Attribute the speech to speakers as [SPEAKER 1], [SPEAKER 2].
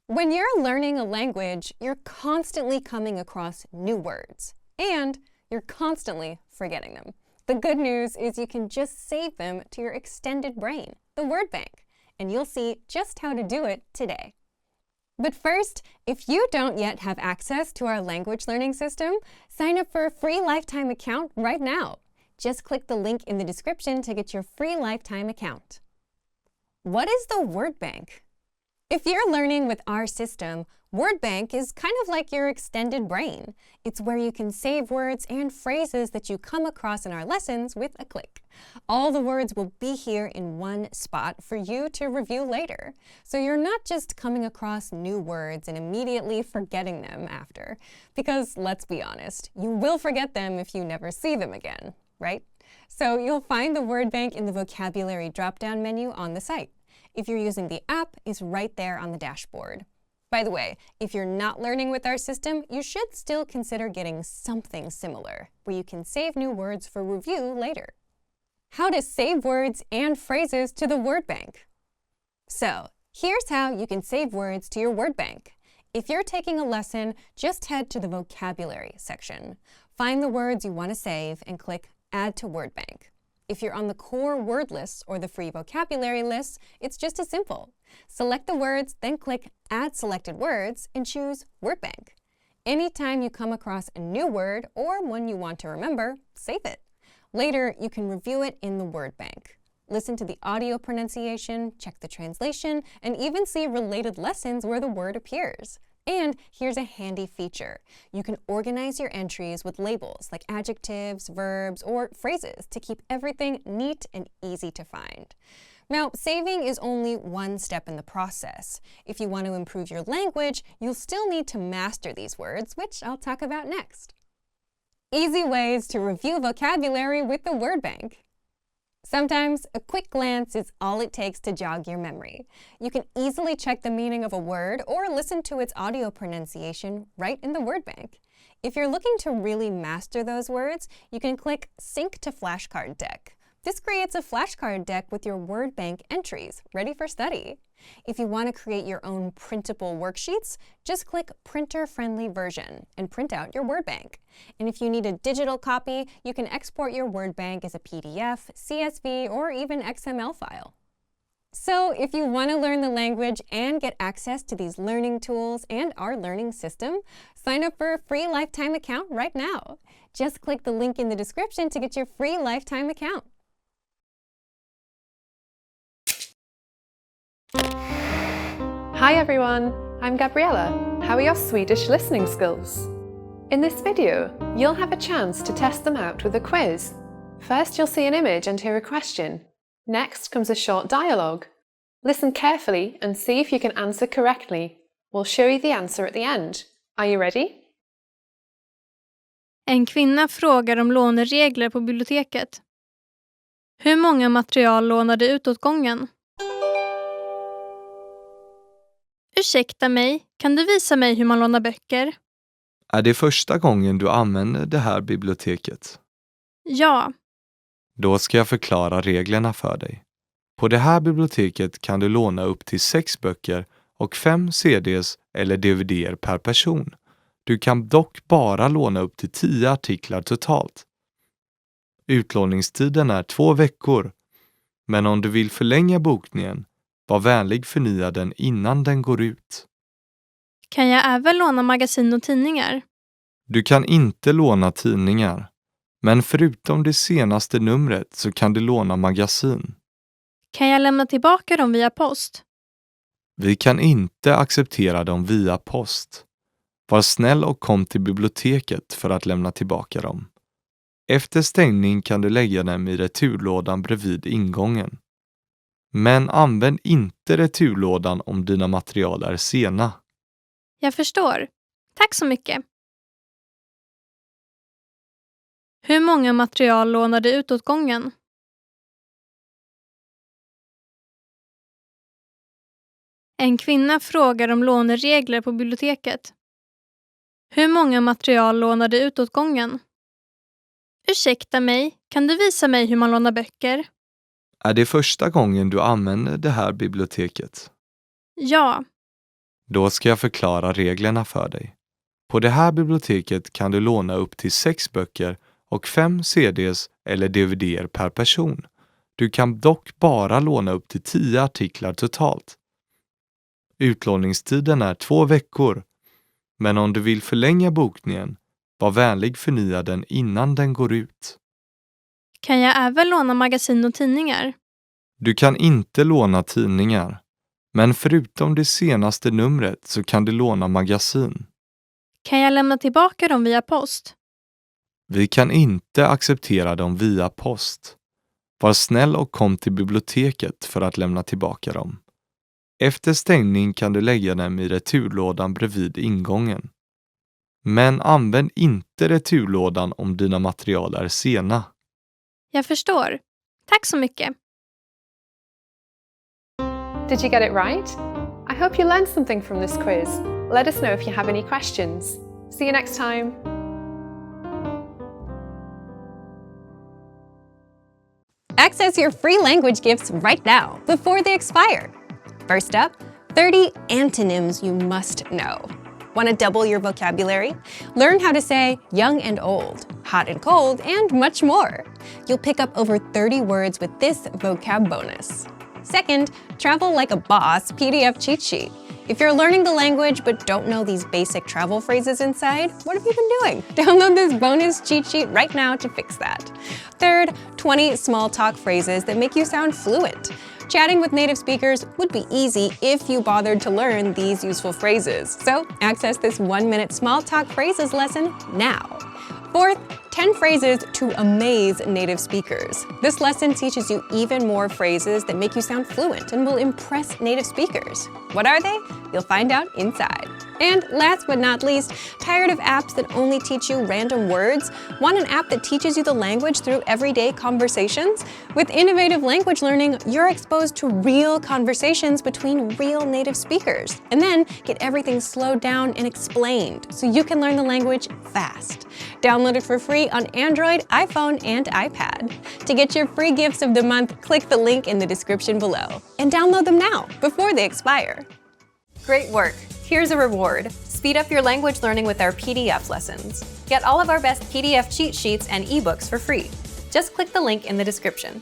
[SPEAKER 1] When you're learning a language, you're constantly coming across new words, and you're constantly forgetting them. The good news is you can just save them to your extended brain, the word bank, and you'll see just how to do it today. But first, if you don't yet have access to our language learning system, sign up for a free lifetime account right now. Just click the link in the description to get your free lifetime account. What is the word bank? If you're learning with our system, word bank is kind of like your extended brain. It's where you can save words and phrases that you come across in our lessons with a click. All the words will be here in one spot for you to review later. So you're not just coming across new words and immediately forgetting them after. Because let's be honest, you will forget them if you never see them again, right? So you'll find the word bank in the vocabulary drop-down menu on the site. If you're using the app, it's right there on the dashboard. By the way, if you're not learning with our system, you should still consider getting something similar, where you can save new words for review later. How to save words and phrases to the word bank. So, here's how you can save words to your word bank. If you're taking a lesson, just head to the vocabulary section. Find the words you want to save and click Add to Word Bank. If you're on the core word lists or the free vocabulary lists, it's just as simple. Select the words, then click Add Selected Words and choose Word Bank. Anytime you come across a new word or one you want to remember, save it. Later, you can review it in the word bank. Listen to the audio pronunciation, check the translation, and even see related lessons where the word appears. And here's a handy feature. You can organize your entries with labels like adjectives, verbs, or phrases to keep everything neat and easy to find. Now, saving is only one step in the process. If you want to improve your language, you'll still need to master these words, which I'll talk about next. Easy ways to review vocabulary with the word bank. Sometimes a quick glance is all it takes to jog your memory. You can easily check the meaning of a word or listen to its audio pronunciation right in the word bank. If you're looking to really master those words, you can click Sync to Flashcard Deck. This creates a flashcard deck with your word bank entries, ready for study. If you want to create your own printable worksheets, just click Printer-Friendly Version and print out your word bank. And if you need a digital copy, you can export your word bank as a PDF, CSV, or even XML file. So if you want to learn the language and get access to these learning tools and our learning system, sign up for a free lifetime account right now. Just click the link in the description to get your free lifetime account.
[SPEAKER 2] Hi everyone, I'm Gabriella. How are your Swedish listening skills? In this video, you'll have a chance to test them out with a quiz. First, you'll see an image and hear a question. Next comes a short dialogue. Listen carefully and see if you can answer correctly. We'll show you the answer at the end. Are you ready?
[SPEAKER 3] En kvinna frågar om låneregler på biblioteket. Hur många material lånar du ut åt gången? Ursäkta mig, kan du visa mig hur man lånar böcker?
[SPEAKER 4] Är det första gången du använder det här biblioteket?
[SPEAKER 3] Ja,
[SPEAKER 4] Då ska jag förklara reglerna för dig. På det här biblioteket kan du låna upp till 6 böcker och 5 CDs eller DVDer per person. Du kan dock bara låna upp till 10 artiklar totalt. Utlåningstiden är 2 veckor, men om du vill förlänga bokningen, var vänlig förnya den innan den går ut.
[SPEAKER 3] kan jag även låna magasin och tidningar?
[SPEAKER 4] Du kan inte låna tidningar, men förutom det senaste numret så kan du låna magasin.
[SPEAKER 3] Kan jag lämna tillbaka dem via post?
[SPEAKER 4] Vi kan inte acceptera dem via post. Var snäll och kom till biblioteket för att lämna tillbaka dem. Efter stängning kan du lägga dem i returlådan bredvid ingången. Men använd inte returlådan om dina material är sena.
[SPEAKER 3] Jag förstår. Tack så mycket. Hur många material lånar du ut åt gången? En kvinna frågar om låneregler på biblioteket. Hur många material lånar du ut åt gången? Ursäkta mig, kan du visa mig hur man lånar böcker?
[SPEAKER 4] Är det första gången du använder det här biblioteket?
[SPEAKER 3] Ja,
[SPEAKER 4] Då ska jag förklara reglerna för dig. På det här biblioteket kan du låna upp till 6 böcker och 5 CDs eller DVDer per person. Du kan dock bara låna upp till 10 artiklar totalt. Utlåningstiden är 2 veckor, men om du vill förlänga bokningen, var vänlig förnya den innan den går ut.
[SPEAKER 3] Kan jag även låna magasin och tidningar?
[SPEAKER 4] Du kan inte låna tidningar, men förutom det senaste numret så kan du låna magasin.
[SPEAKER 3] Kan jag lämna tillbaka dem via post?
[SPEAKER 4] Vi kan inte acceptera dem via post. Var snäll och kom till biblioteket för att lämna tillbaka dem. Efter stängning kan du lägga dem i returlådan bredvid ingången. Men använd inte returlådan om dina material är sena.
[SPEAKER 3] Jag förstår. Tack så mycket.
[SPEAKER 2] Did you get it right? I hope you learned something from this quiz. Let us know if you have any questions. See you next time.
[SPEAKER 1] Access your free language gifts right now, before they expire. First up, 30 antonyms you must know. Want to double your vocabulary? Learn how to say young and old, hot and cold, and much more. You'll pick up over 30 words with this vocab bonus. Second, Travel Like a Boss PDF cheat sheet. If you're learning the language but don't know these basic travel phrases inside, what have you been doing? Download this bonus cheat sheet right now to fix that. Third, 20 small talk phrases that make you sound fluent. Chatting with native speakers would be easy if you bothered to learn these useful phrases. So access this 1-minute small talk phrases lesson now. Fourth, 10 phrases to amaze native speakers. This lesson teaches you even more phrases that make you sound fluent and will impress native speakers. What are they? You'll find out inside. And last but not least, tired of apps that only teach you random words? Want an app that teaches you the language through everyday conversations? With innovative language learning, you're exposed to real conversations between real native speakers, and then get everything slowed down and explained so you can learn the language fast. Download it for free on Android, iPhone, and iPad. To get your free gifts of the month, click the link in the description below. And download them now, before they expire.
[SPEAKER 5] Great work! Here's a reward. Speed up your language learning with our PDF lessons. Get all of our best PDF cheat sheets and ebooks for free. Just click the link in the description.